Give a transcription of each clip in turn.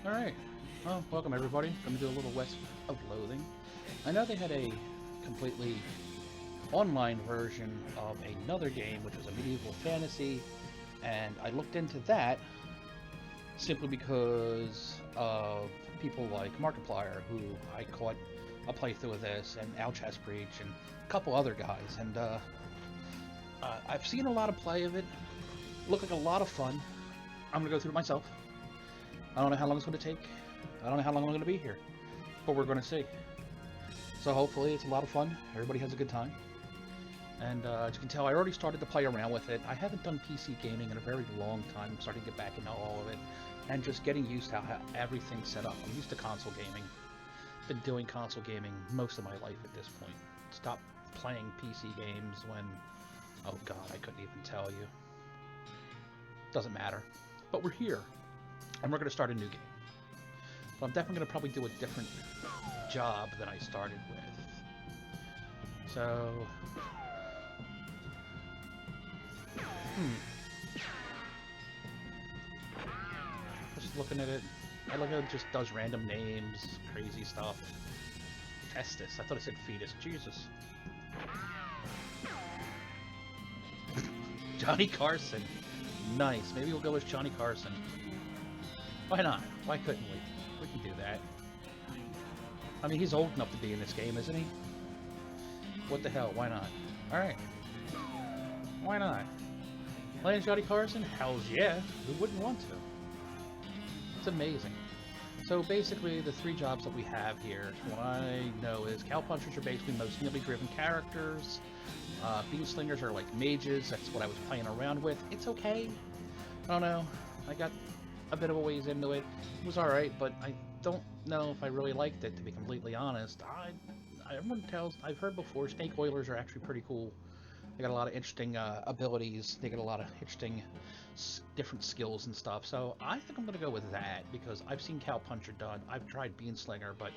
Alright, well, welcome everybody. Gonna do a little West of Loathing. I know they had a completely online version of another game, which was a medieval fantasy, and I looked into that simply because of people like Markiplier, who I caught a playthrough of this, and Al Breach, and a couple other guys, and I've seen a lot of play of it. Looked like a lot of fun. I'm gonna go through it myself. I don't know how long it's going to take. I don't know how long I'm going to be here, but we're going to see. So hopefully it's a lot of fun. Everybody has a good time. And as you can tell, I already started to play around with it. I haven't done PC gaming in a very long time. I'm starting to get back into all of it and just getting used to how everything's set up. I'm used to console gaming. Been doing console gaming most of my life at this point. Stopped playing PC games when, oh god, I couldn't even tell you. Doesn't matter. But we're here. And we're going to start a new game. But I'm definitely going to probably do a different job than I started with. So... Just looking at it, I like how it just does random names, crazy stuff. Testis. I thought it said fetus. Jesus. Johnny Carson. Nice. Maybe we'll go with Johnny Carson. Why not? Why couldn't we? We can do that. I mean, he's old enough to be in this game, isn't he? What the hell? Why not? Alright. Why not? Playing Johnny Carson? Hells yeah. Who wouldn't want to? It's amazing. So basically, the three jobs that we have here, what I know is Cowpunchers are basically most melee driven characters. Beanslingers are like mages. That's what I was playing around with. It's okay. I don't know. I got a bit of a ways into it. It was alright, but I don't know if I really liked it, to be completely honest. Everyone tells, I've heard before, snake oilers are actually pretty cool. They got a lot of interesting abilities. They got a lot of interesting different skills and stuff. So I think I'm going to go with that, because I've seen Cowpuncher done. I've tried Beanslinger, but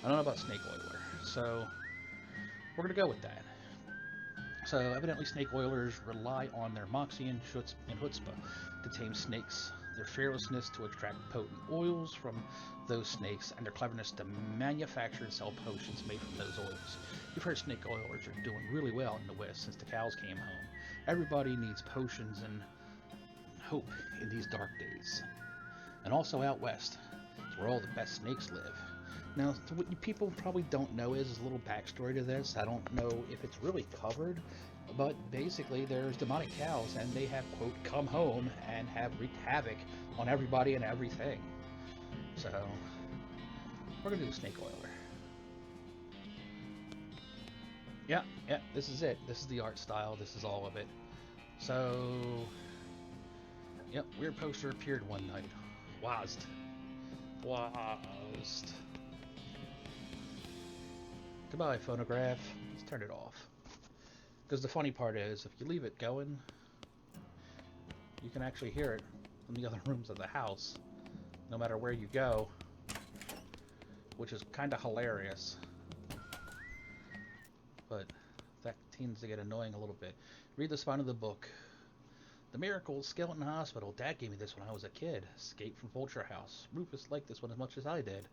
I don't know about Snake Oiler. So we're going to go with that. So evidently snake oilers rely on their moxie and chutzpah to tame snakes, their fearlessness to extract potent oils from those snakes, and their cleverness to manufacture and sell potions made from those oils. You've heard snake oilers are doing really well in the West since the cows came home. Everybody needs potions and hope in these dark days. And also out west, it's where all the best snakes live. Now, what you people probably don't know is a little backstory to this. I don't know if it's really covered, but basically there's demonic cows, and they have, quote, come home and have wreaked havoc on everybody and everything. So, we're going to do Snake Oiler. Yeah, this is it. This is the art style. This is all of it. So, yep, weird poster appeared one night. Wazd. Goodbye, phonograph. Let's turn it off. Because the funny part is, if you leave it going, you can actually hear it in the other rooms of the house, no matter where you go, which is kind of hilarious. But that tends to get annoying a little bit. Read the spine of the book. The Miracle Skeleton Hospital. Dad gave me this when I was a kid. Escape from Vulture House. Rufus liked this one as much as I did.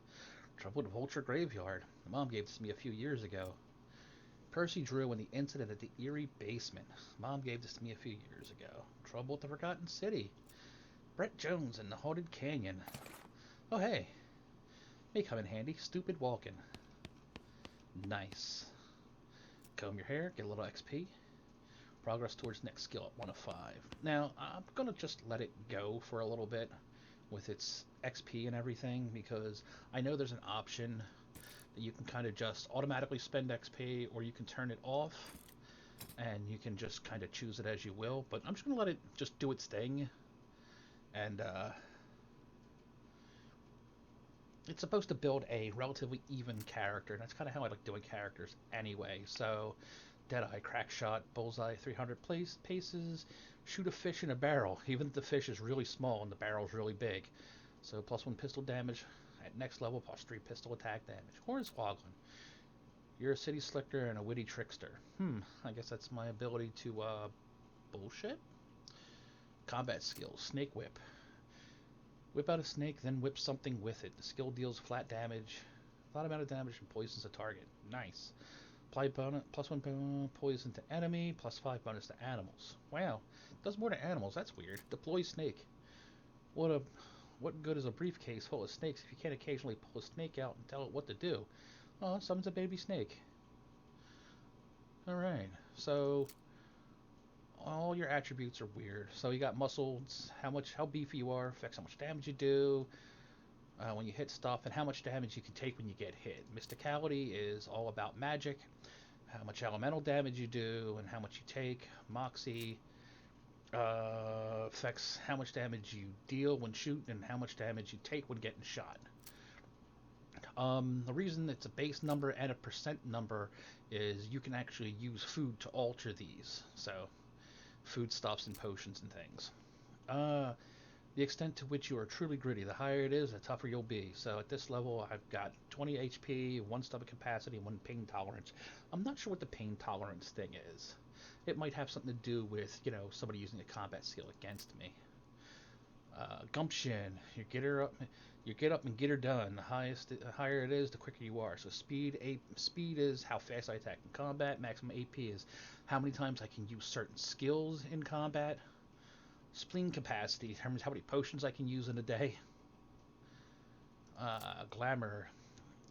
Trouble with Vulture Graveyard. Mom gave this to me a few years ago. Percy Drew and the Incident at the Eerie Basement. Mom gave this to me a few years ago. Trouble at the Forgotten City. Brett Jones and the Haunted Canyon. Oh hey. May come in handy. Stupid Walking. Nice. Comb your hair. Get a little XP. Progress towards next skill at 1 of 5. Now, I'm going to just let it go for a little bit with its XP and everything, because I know there's an option that you can kind of just automatically spend XP, or you can turn it off and you can just kind of choose it as you will. But I'm just going to let it just do its thing. And it's supposed to build a relatively even character, and that's kind of how I like doing characters anyway. So Deadeye, crack shot, bullseye, 300 paces, shoot a fish in a barrel, even if the fish is really small and the barrel's really big. So +1 pistol damage at next level, +3 pistol attack damage. Hornswoggling. You're a city slicker and a witty trickster. I guess that's my ability to, bullshit? Combat skills, snake whip. Whip out a snake, then whip something with it. The skill deals flat amount of damage and poisons a target. Nice. Apply bonus, +1 poison to enemy, +5 bonus to animals. Wow, does more to animals. That's weird. Deploy snake. What a what good is a briefcase full of snakes if you can't occasionally pull a snake out and tell it what to do? Oh, summons a baby snake. All right, so all your attributes are weird. So you got muscles, how beefy you are affects how much damage you do when you hit stuff, and how much damage you can take when you get hit. Mysticality is all about magic, how much elemental damage you do, and how much you take. Moxie affects how much damage you deal when shooting and how much damage you take when getting shot. The reason it's a base number and a percent number is you can actually use food to alter these. So, foodstuffs and potions and things. The extent to which you are truly gritty, the higher it is, the tougher you'll be. So at this level, I've got 20 HP, 1 stomach capacity, and 1 pain tolerance. I'm not sure what the pain tolerance thing is. It might have something to do with, somebody using a combat skill against me. Gumption, you get up and get her done. The higher it is, the quicker you are. So speed is how fast I attack in combat. Maximum AP is how many times I can use certain skills in combat. Spleen capacity determines how many potions I can use in a day. Glamour,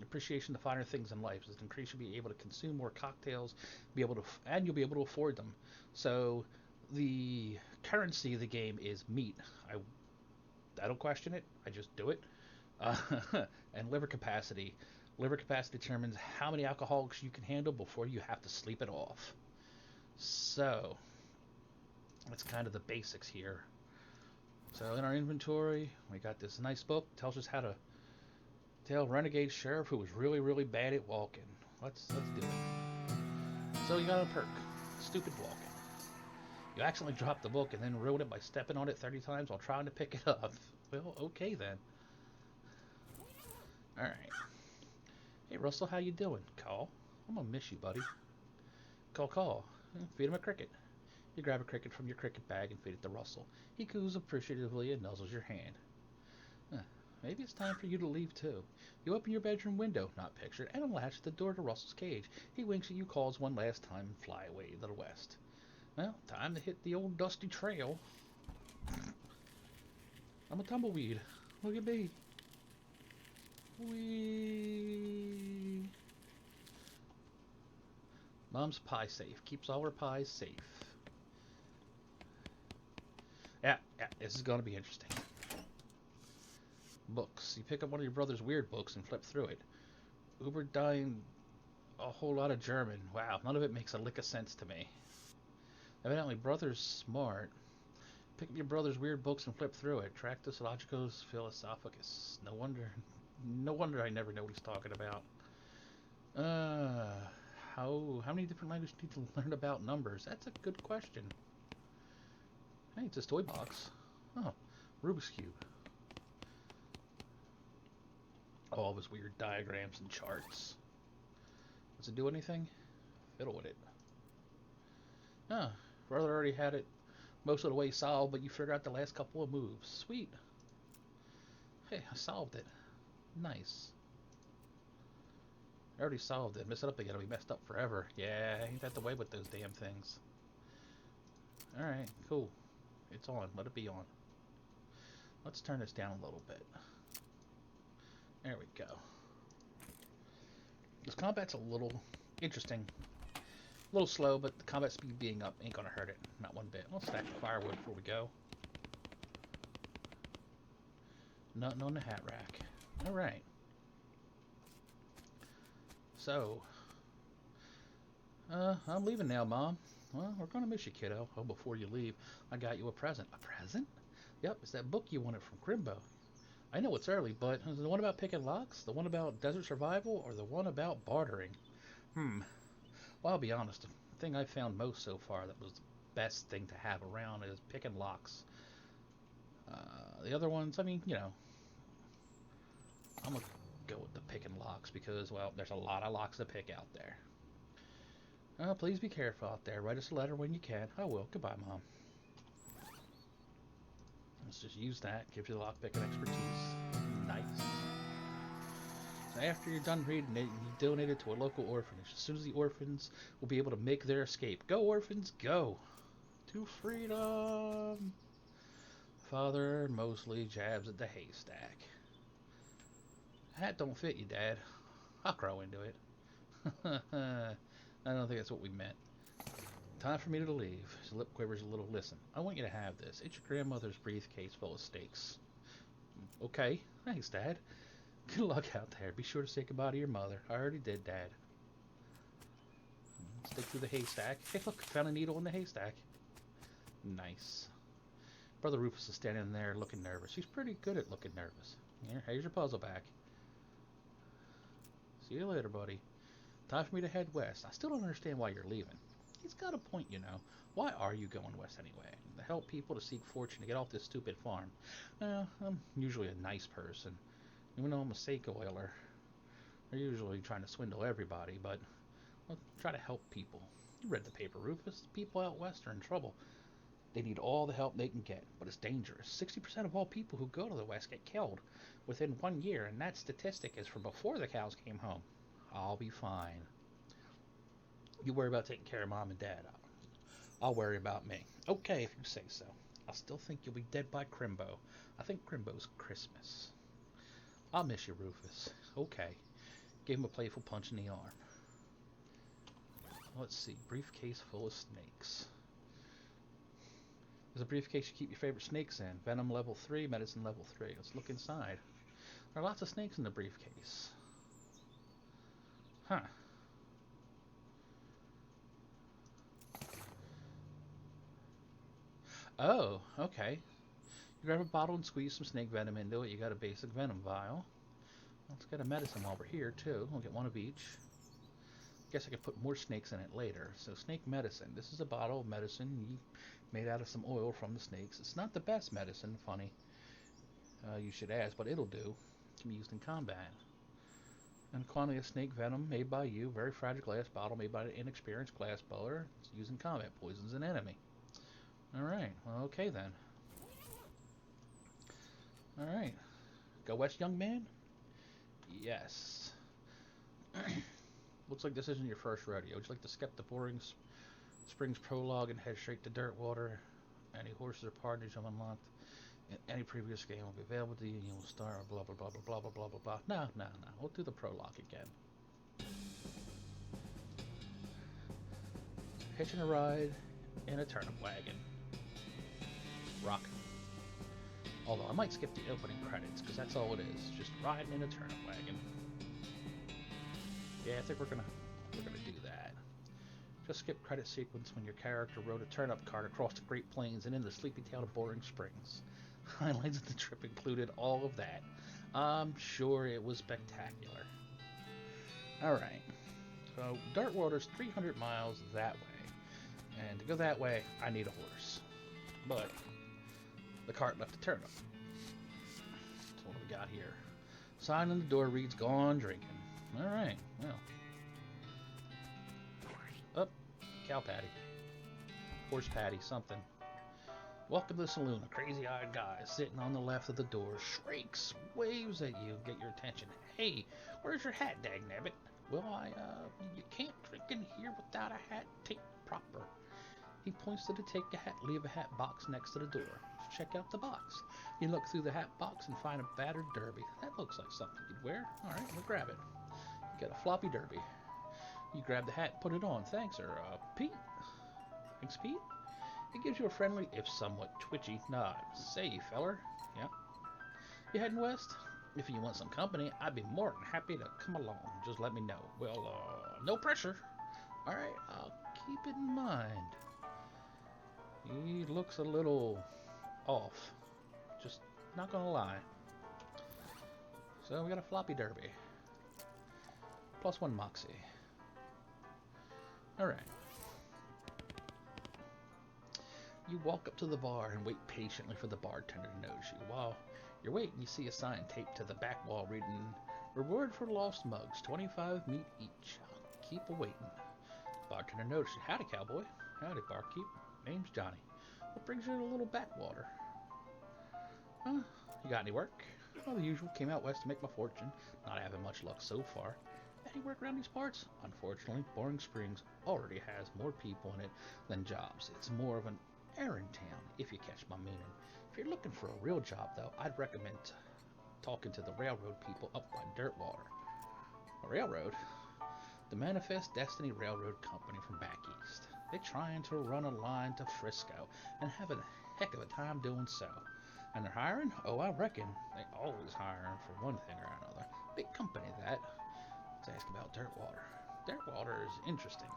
appreciation of the finer things in life. As it increases, you'll be able to consume more cocktails, and you'll be able to afford them. So the currency of the game is meat. I don't question it. I just do it. Uh, and liver capacity. Liver capacity determines how many alcoholics you can handle before you have to sleep it off. So that's kind of the basics here. So in our inventory, we got this nice book. Tells us how to tell renegade sheriff who was really, really bad at walking. Let's do it. So you got a perk. Stupid walking. You accidentally dropped the book and then ruined it by stepping on it 30 times while trying to pick it up. Well, okay then. Alright. Hey Russell, how you doing? Call. I'm gonna miss you, buddy. Call. Feed him a cricket. You grab a cricket from your cricket bag and feed it to Russell. He coos appreciatively and nuzzles your hand. Maybe it's time for you to leave too. You open your bedroom window, not pictured, and unlatch the door to Russell's cage. He winks at you, calls one last time, and fly away to the west. Well, time to hit the old dusty trail. I'm a tumbleweed. Look at me. Wee. Mom's pie safe. Keeps all her pies safe. Yeah, this is going to be interesting. Books. You pick up one of your brother's weird books and flip through it. Uber dying a whole lot of German. Wow, none of it makes a lick of sense to me. Evidently, brother's smart. Pick up your brother's weird books and flip through it. Tractus Logicus Philosophicus. No wonder I never know what he's talking about. How many different languages do you need to learn about numbers? That's a good question. Hey, it's his toy box. Oh, Rubik's Cube. All of his weird diagrams and charts. Does it do anything? Fiddle with it. Brother already had it most of the way solved, but you figured out the last couple of moves. Sweet. Hey, I solved it. Nice. I already solved it. Mess it up again, it'll be messed up forever. Yeah, ain't that the way with those damn things. Alright, cool. It's on. Let it be on. Let's turn this down a little bit. There we go. This combat's a little interesting. A little slow, but the combat speed being up ain't gonna hurt it. Not one bit. I'll stack the firewood before we go. Nothing on the hat rack. Alright. So, I'm leaving now, Mom. Well, we're gonna miss you, kiddo. Oh, before you leave, I got you a present. A present? Yep, it's that book you wanted from Crimbo. I know it's early, but is it the one about picking locks, the one about desert survival, or the one about bartering? Well, I'll be honest. The thing I found most so far that was the best thing to have around is picking locks. The other ones, I mean, I'm gonna go with the picking locks because, well, there's a lot of locks to pick out there. Please be careful out there. Write us a letter when you can. I will. Goodbye, Mom. Let's just use that. Gives you the lockpicking expertise. Nice. So after you're done reading it, you donate it to a local orphanage. As soon as the orphans will be able to make their escape. Go, orphans, go! To freedom! Father Mosley jabs at the haystack. Hat don't fit you, Dad. I'll grow into it. I don't think that's what we meant. Time for me to leave. His lip quivers a little. Listen, I want you to have this. It's your grandmother's briefcase full of steaks. Okay, thanks, Dad. Good luck out there. Be sure to say goodbye to your mother. I already did, Dad. Stick through the haystack. Hey, look, found a needle in the haystack. Nice. Brother Rufus is standing there looking nervous. He's pretty good at looking nervous. Here, here's your puzzle back. See you later, buddy. Time for me to head west. I still don't understand why you're leaving. He's got a point, you know. Why are you going west anyway? To help people, to seek fortune, to get off this stupid farm. I'm usually a nice person. Even though I'm a Seiko oiler. They're usually trying to swindle everybody, but I'll try to help people. You read the paper, Rufus. People out west are in trouble. They need all the help they can get, but it's dangerous. 60% of all people who go to the west get killed within 1 year, and that statistic is from before the cows came home. I'll be fine. You worry about taking care of Mom and Dad. I'll worry about me. Okay, if you say so. I still think you'll be dead by Crimbo. I think Crimbo's Christmas. I'll miss you, Rufus. Okay. Gave him a playful punch in the arm. Let's see. Briefcase full of snakes. There's a briefcase you keep your favorite snakes in. Venom level 3, medicine level 3. Let's look inside. There are lots of snakes in the briefcase. Huh. Oh, okay. You grab a bottle and squeeze some snake venom into it. You got a basic venom vial. Let's get a medicine while we're here, too. We'll get one of each. Guess I could put more snakes in it later. So, snake medicine. This is a bottle of medicine made out of some oil from the snakes. It's not the best medicine, funny. You should ask, but it'll do. It can be used in combat. And a quantity of snake venom made by you. Very fragile glass bottle made by an inexperienced glass blower. It's used in combat. Poisons an enemy. Alright, well, okay then. Alright. Go west, young man? Yes. Looks like this isn't your first rodeo. Would you like to skip the boring Springs Prologue and head straight to Dirtwater? Any horses or partners have unlocked in any previous game will be available to you. You will start blah blah blah blah blah blah blah blah. No. We'll do the Prologue again. Hitching a ride in a turnip wagon. Rock. Although I might skip the opening credits because that's all it is. Just riding in a turnip wagon. Yeah, I think we're gonna do that. Just skip credit sequence when your character rode a turnip cart across the Great Plains and into the sleepy town of Boring Springs. Highlights of the trip included all of that. I'm sure it was spectacular. Alright. So Dartwater's 300 miles that way. And to go that way, I need a horse. But the cart left a turnip. So what do we got here? Sign on the door reads, "Gone drinking." Alright, well. Up, cow patty. Horse patty, something. Welcome to the saloon. A crazy-eyed guy sitting on the left of the door shrieks, waves at you, get your attention. Hey, where's your hat, dagnabbit? Well, you can't drink in here without a hat taped proper. He points to the take a hat, leave a hat box next to the door. Check out the box. You look through the hat box and find a battered derby. That looks like something you'd wear. Alright, we'll grab it. You got a floppy derby. You grab the hat, put it on. Thanks, sir. Pete? Thanks, Pete? It gives you a friendly, if somewhat twitchy, nod. Say, feller. Yep. You heading west? If you want some company, I'd be more than happy to come along. Just let me know. Well, no pressure. Alright, I'll keep it in mind. He looks a little off. Just not gonna lie. So we got a floppy derby. +1 moxie. Alright. You walk up to the bar and wait patiently for the bartender to notice you. While you're waiting, you see a sign taped to the back wall reading, "Reward for lost mugs, 25 meat each." I'll keep a-waiting. Bartender notices you. "Howdy, cowboy." "Howdy, barkeep. Name's Johnny. What brings you to a little backwater?" Huh? You got any work? Well, the usual. Came out west to make my fortune. Not having much luck so far. Any work around these parts? Unfortunately, Boring Springs already has more people in it than jobs. It's more of an errand town, if you catch my meaning. If you're looking for a real job, though, I'd recommend talking to the railroad people up by Dirtwater. A railroad? The Manifest Destiny Railroad Company from back east. They're trying to run a line to Frisco and have a heck of a time doing so. And they're hiring? Oh, I reckon. They always hiring for one thing or another. Big company, that. Let's ask about Dirtwater. Dirtwater is interesting.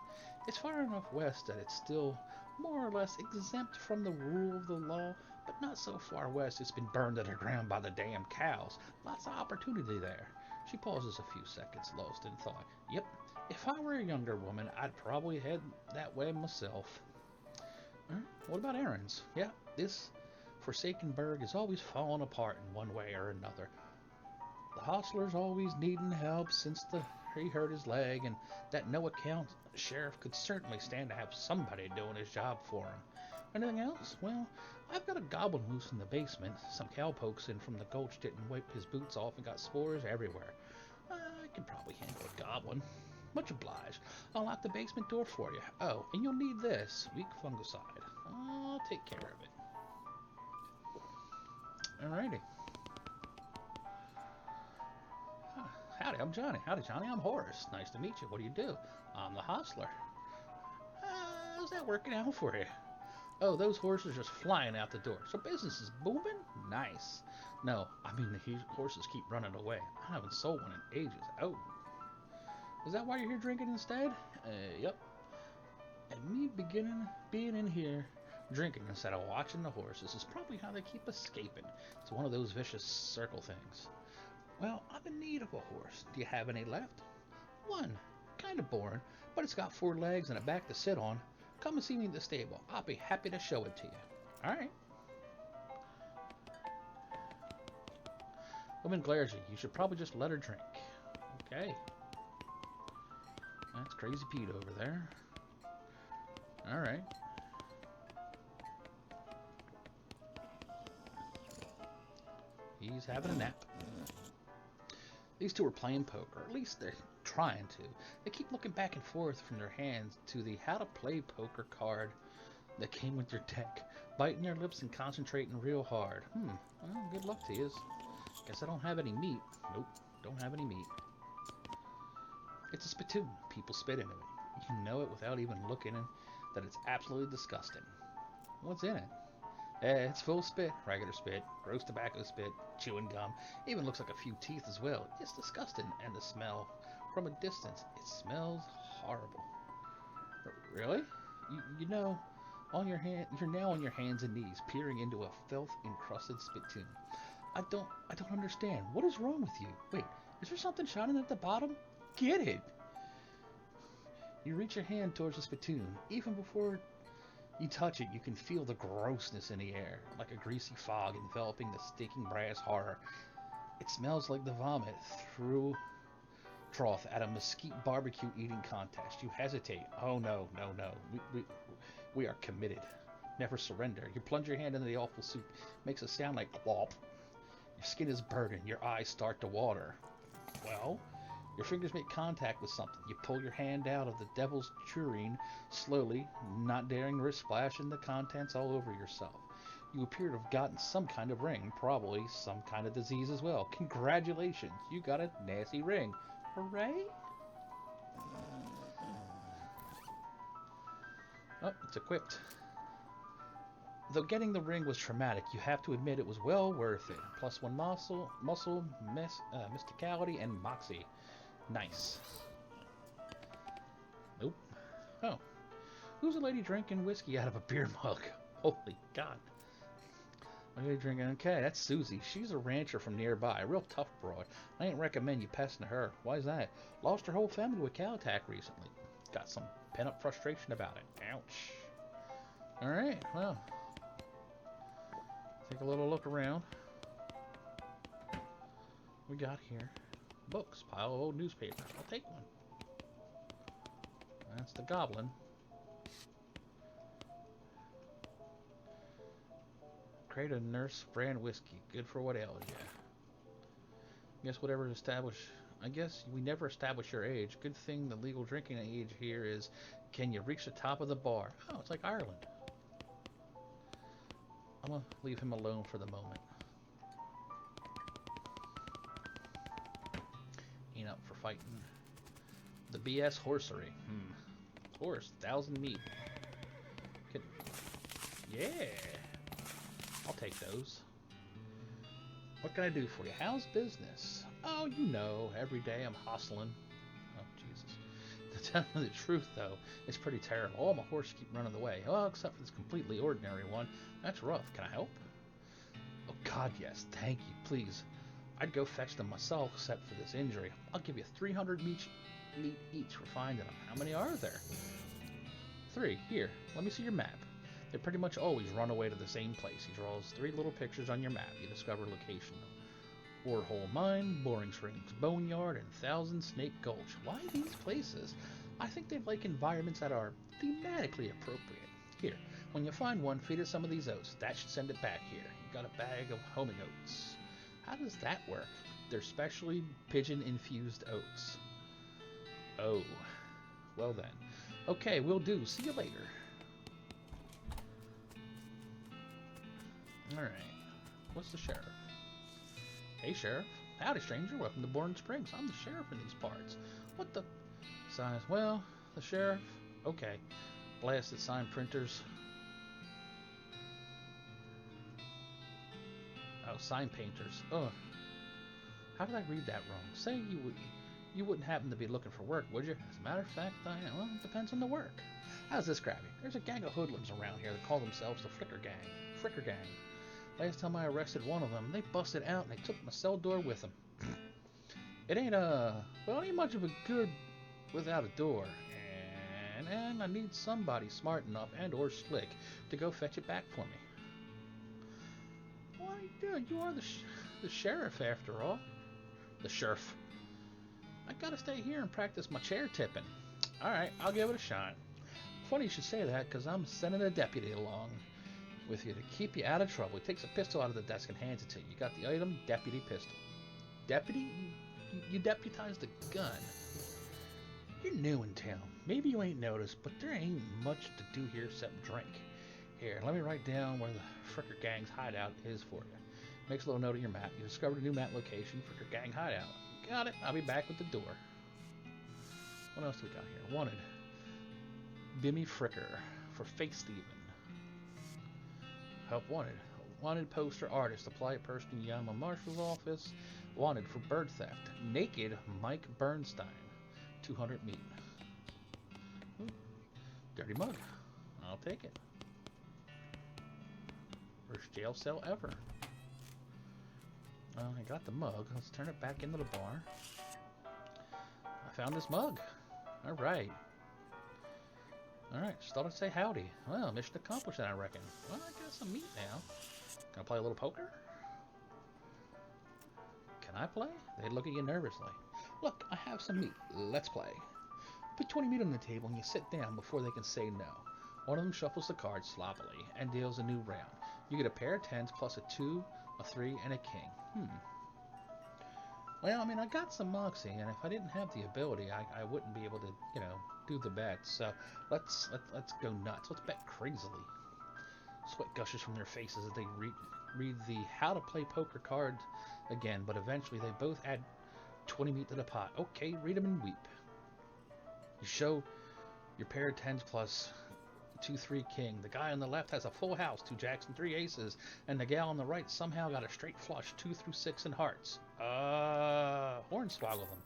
It's far enough west that it's still more or less exempt from the rule of the law, but not so far west it's been burned to the ground by the damn cows. Lots of opportunity there. She pauses a few seconds, lost in thought. Yep, if I were a younger woman, I'd probably head that way myself. What about errands? Yeah, this Forsaken Burg is always falling apart in one way or another. The hostler's always needing help since he hurt his leg, and that no account sheriff could certainly stand to have somebody doing his job for him. Anything else? Well, I've got a goblin loose in the basement. Some cowpokes in from the gulch didn't wipe his boots off and got spores everywhere. I can probably handle a goblin. Much obliged. I'll lock the basement door for you. Oh, and you'll need this. Weak fungicide. I'll take care of it. Alrighty. Howdy, I'm Johnny. Howdy, Johnny, I'm Horace. Nice to meet you. What do you do? I'm the hostler. How's that working out for you? Oh, those horses just flying out the door. So business is booming? Nice. No, I mean the horses keep running away. I haven't sold one in ages. Oh. Is that why you're here drinking instead? Yep. And me being in here drinking instead of watching the horses is probably how they keep escaping. It's one of those vicious circle things. Well, I'm in need of a horse. Do you have any left? One. Kind of boring, but it's got 4 legs and a back to sit on. Come and see me at the stable. I'll be happy to show it to you. Alright. Woman glares at you. You should probably just let her drink. Okay. That's Crazy Pete over there. Alright. He's having a nap. These two are playing poker, or at least they're trying to. They keep looking back and forth from their hands to the how to play poker card that came with your deck, biting their lips and concentrating real hard. Well, good luck to you. Guess I don't have any meat. Nope, don't have any meat. It's a spittoon. People spit into it. You know it without even looking, and that it's absolutely disgusting. What's in it? It's full spit, regular spit, gross tobacco spit, chewing gum, even looks like a few teeth as well. It's disgusting, and the smell, from a distance, it smells horrible. Really? You know, you're now on your hands and knees, peering into a filth-encrusted spittoon. I don't understand. What is wrong with you? Wait, is there something shining at the bottom? Get it! You reach your hand towards the spittoon. Even before you touch it, you can feel the grossness in the air, like a greasy fog enveloping the stinking brass horror. It smells like the vomit through trough at a mesquite barbecue eating contest. You hesitate. Oh no. We are committed. Never surrender. You plunge your hand into the awful soup. It makes a sound like clop. Your skin is burning. Your eyes start to water. Well, your fingers make contact with something. You pull your hand out of the devil's tureen slowly, not daring to risk splashing the contents all over yourself. You appear to have gotten some kind of ring, probably some kind of disease as well. Congratulations, you got a nasty ring. Hooray! Oh, it's equipped. Though getting the ring was traumatic, you have to admit it was well worth it. +1 muscle, mysticality, and moxie. Nice. Nope. Oh. Who's a lady drinking whiskey out of a beer mug? Holy God. A lady drinking... Okay, that's Susie. She's a rancher from nearby. A real tough broad. I ain't recommend you pestering her. Why's that? Lost her whole family to a cow attack recently. Got some pent-up frustration about it. Ouch. Alright, well... Take a little look around. We got here books, pile of old newspapers. I'll take one. That's the goblin. Create a nurse brand whiskey. Good for what ails you. Guess whatever establish. I guess we never establish your age. Good thing the legal drinking age here is, can you reach the top of the bar? Oh, it's like Ireland. I'm gonna leave him alone for the moment. Ain't up for fighting. The BS horsery. Horse, 1,000 meat. Yeah. I'll take those. What can I do for you? How's business? Oh, you know, every day I'm hustling. Oh, Jesus. To tell you the truth, though, it's pretty terrible. All my horses keep running away. Well, except for this completely ordinary one. That's rough. Can I help? Oh, God, yes. Thank you. Please. I'd go fetch them myself, except for this injury. I'll give you 300 meat each for finding them. How many are there? 3. Here, let me see your map. They pretty much always run away to the same place. He draws 3 little pictures on your map. You discover location. Borehole Mine, Boring Springs, Boneyard, and Thousand Snake Gulch. Why these places? I think they like environments that are thematically appropriate. Here, when you find one, feed it some of these oats. That should send it back here. You got a bag of homing oats. How does that work? They're specially pigeon-infused oats. Oh, well then. Okay, will do. See you later. Alright. What's the sheriff? Hey, Sheriff. Howdy, stranger. Welcome to Boring Springs. I'm the sheriff in these parts. What the... Signs. Well, the sheriff... Okay. Blasted sign printers. Oh, sign painters. Ugh. How did I read that wrong? Say you wouldn't happen to be looking for work, would you? As a matter of fact, well, it depends on the work. How's this grab you? There's a gang of hoodlums around here that call themselves the Fricker Gang. Fricker Gang. Last time I arrested one of them, they busted out and they took my cell door with them. It ain't much of a good without a door. And I need somebody smart enough and or slick to go fetch it back for me. Why, dude, you are the sheriff after all. The sheriff. I gotta stay here and practice my chair tipping. Alright, I'll give it a shot. Funny you should say that, because I'm sending a deputy along with you to keep you out of trouble. He takes a pistol out of the desk and hands it to you. You got the item, deputy pistol. Deputy? You deputized a gun. You're new in town. Maybe you ain't noticed, but there ain't much to do here except drink. Here, let me write down where the Fricker Gang's hideout is for you. Makes a little note of your map. You discovered a new map location, Fricker Gang hideout. Got it. I'll be back with the door. What else do we got here? Wanted. Bimmy Fricker for Face Steven. Help wanted. Wanted poster artist. Apply a person in Yama Marshal's office. Wanted for bird theft. Naked Mike Bernstein. 200 meat. Ooh, dirty mug. I'll take it. First jail cell ever. I got the mug. Let's turn it back into the bar. I found this mug. Alright. Alright, just thought I'd say howdy. Well, mission accomplished then, I reckon. Well, I got some meat now. Can I play a little poker? Can I play? They look at you nervously. Look, I have some meat. Let's play. Put 20 meat on the table and you sit down before they can say no. One of them shuffles the cards sloppily and deals a new round. You get a pair of 10s plus a 2, a 3, and a king. Well, I mean, I got some moxie, and if I didn't have the ability, I wouldn't be able to, do the bets. So let's go nuts. Let's bet crazily. Sweat gushes from their faces as they read the how to play poker card again, but eventually they both add 20 meat to the pot. Okay, read them and weep. You show your pair of 10s plus 2, 3 king. The guy on the left has a full house, 2 jacks and 3 aces, and the gal on the right somehow got a straight flush, 2 through 6 in hearts. Hornswoggle them.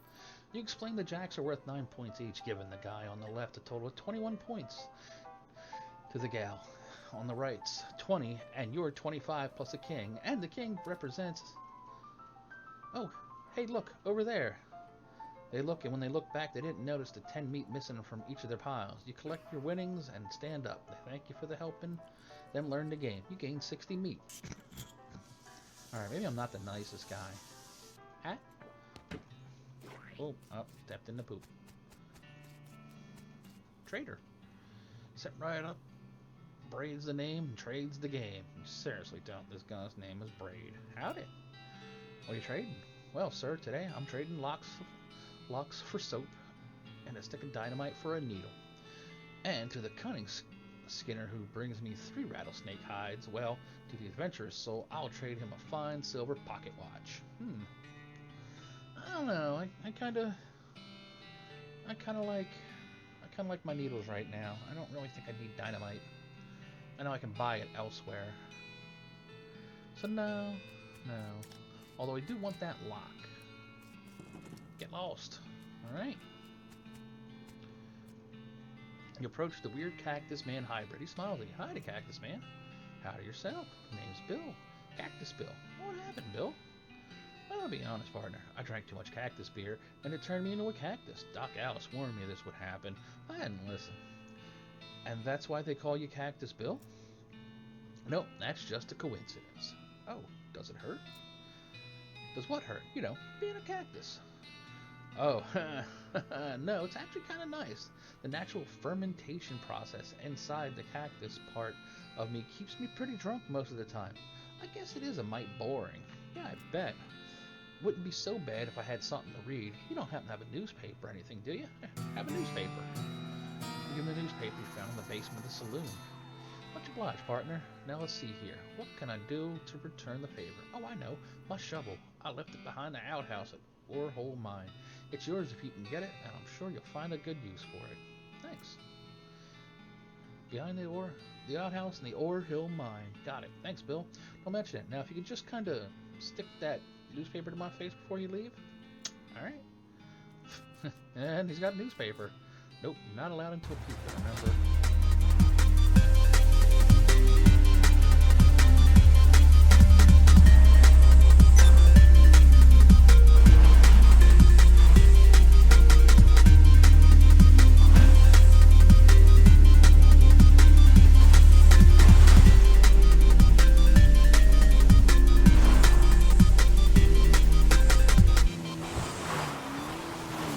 You explain the jacks are worth 9 points each, giving the guy on the left a total of 21 points. To the gal on the right's 20, and you're 25 plus a king, and the king represents... Oh, hey, look, over there. They look, and when they look back, they didn't notice the 10 meat missing from each of their piles. You collect your winnings and stand up. They thank you for the helping, then learn the game. You gain 60 meat. Alright, maybe I'm not the nicest guy. Hat? Oh, stepped in the poop. Traitor. Set right up. Braid's the name and trade's the game. You seriously don't. This guy's name is Braid. Howdy. What are you trading? Well, sir, today I'm trading locks for soap and a stick of dynamite for a needle. And to the cunning Skinner who brings me 3 rattlesnake hides, well, to the adventurous soul, I'll trade him a fine silver pocket watch. I don't know. I kind of like my needles right now. I don't really think I need dynamite. I know I can buy it elsewhere. So no. Although I do want that lock. Get lost. Alright. You approach the weird Cactus Man hybrid. He smiles at you. Hi, Cactus Man. Howdy yourself. Name's Bill. Cactus Bill. What happened, Bill? Well, I'll be honest, partner. I drank too much cactus beer, and it turned me into a cactus. Doc Alice warned me this would happen. I hadn't listened. And that's why they call you Cactus Bill? Nope, that's just a coincidence. Oh, does it hurt? Does what hurt? You know, being a cactus. Oh, no, it's actually kind of nice. The natural fermentation process inside the cactus part of me keeps me pretty drunk most of the time. I guess it is a mite boring. Yeah, I bet. Wouldn't be so bad if I had something to read. You don't happen to have a newspaper or anything, do you? Have a newspaper. Give me the newspaper you found in the basement of the saloon. Much obliged, partner. Now let's see here. What can I do to return the favor? Oh, I know. My shovel. I left it behind the outhouse at Orehole Mine. It's yours if you can get it, and I'm sure you'll find a good use for it. Thanks. Behind the outhouse in the Orehole Mine. Got it. Thanks, Bill. Don't mention it. Now, if you could just kind of stick that newspaper to my face before you leave. All right. And he's got newspaper. Nope, not allowed into a people, remember.